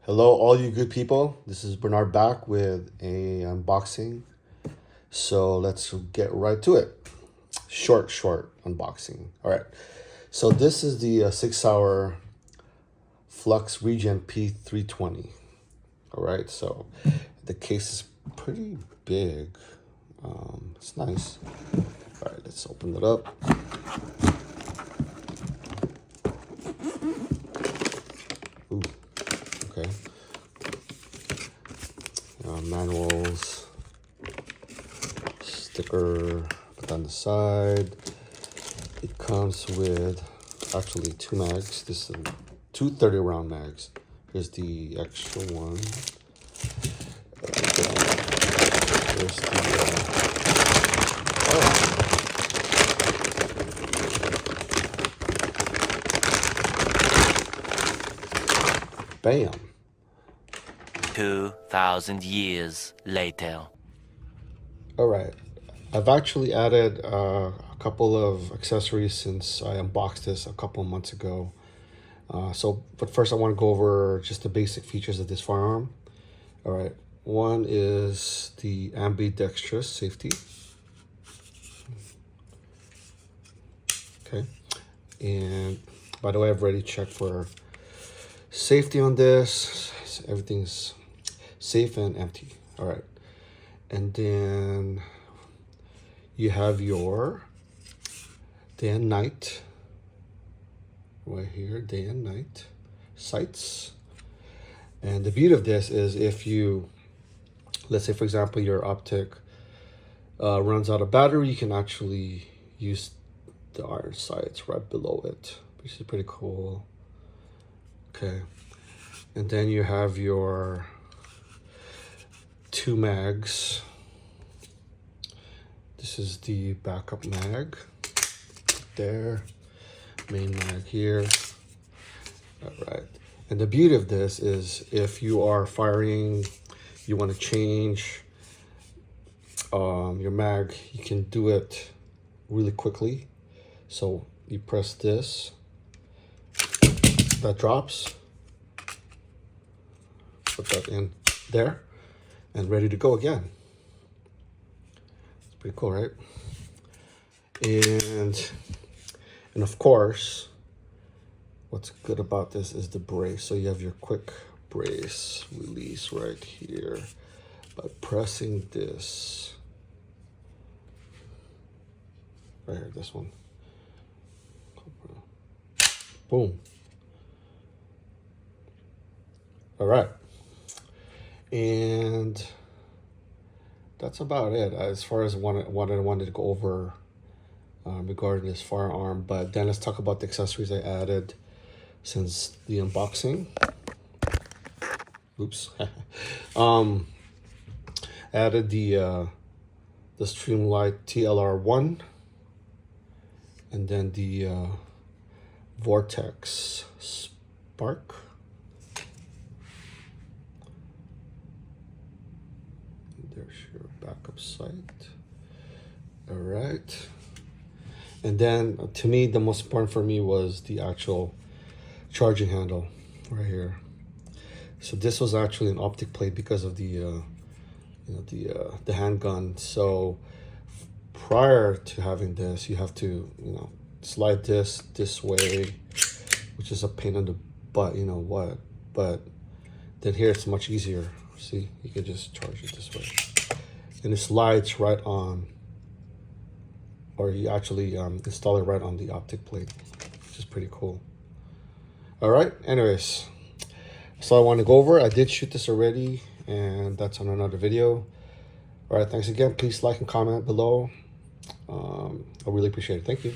Hello, all you good people. This is Bernard back with a unboxing. So let's get right to it. Short unboxing. All right. So this is the 6-hour Flux Regen P320. All right. So the case is pretty big. It's nice. All right. Let's open it up. Ooh. Okay. Manuals, sticker, put on the side. It comes with actually 2 mags. This is two 30-round mags. Here's the extra one. Here's the bam. 2,000 years later. All right, I've actually added a couple of accessories since I unboxed this a couple of months ago. But first I want to go over just the basic features of this firearm. All right, one is the ambidextrous safety. Okay, and by the way, I've already checked for safety on this. Everything's safe and empty. All right, and then you have your day and night right here, day and night sights. And the beauty of this is if you, let's say for example, your optic runs out of battery, you can actually use the iron sights right below it, which is pretty cool. Okay, and then you have your 2 mags. This is the backup mag there, main mag here. All right, and the beauty of this is if you are firing, you want to change your mag, you can do it really quickly. So you press this, that drops, put that in there, and ready to go again. It's pretty cool, right? And of course, what's good about this is the brace. So you have your quick brace release right here by pressing this right here, this one. Boom. All right, and that's about it as far as what I wanted to go over regarding this firearm. But then let's talk about the accessories I added since the unboxing. Oops. Added the Streamlight TLR1, and then the Vortex Spark. There's your backup sight. All right, and then to me the most important for me was the actual charging handle right here. So this was actually an optic plate because of the the handgun. So prior to having this, you have to slide this way, which is a pain in the butt, but then here it's much easier. See, you can just charge it this way, and it slides right on, or you actually install it right on the optic plate, which is pretty cool. All right, anyways, so I want to go over. I did shoot this already, and that's on another video. All right, thanks again. Please like and comment below. I really appreciate it. Thank you.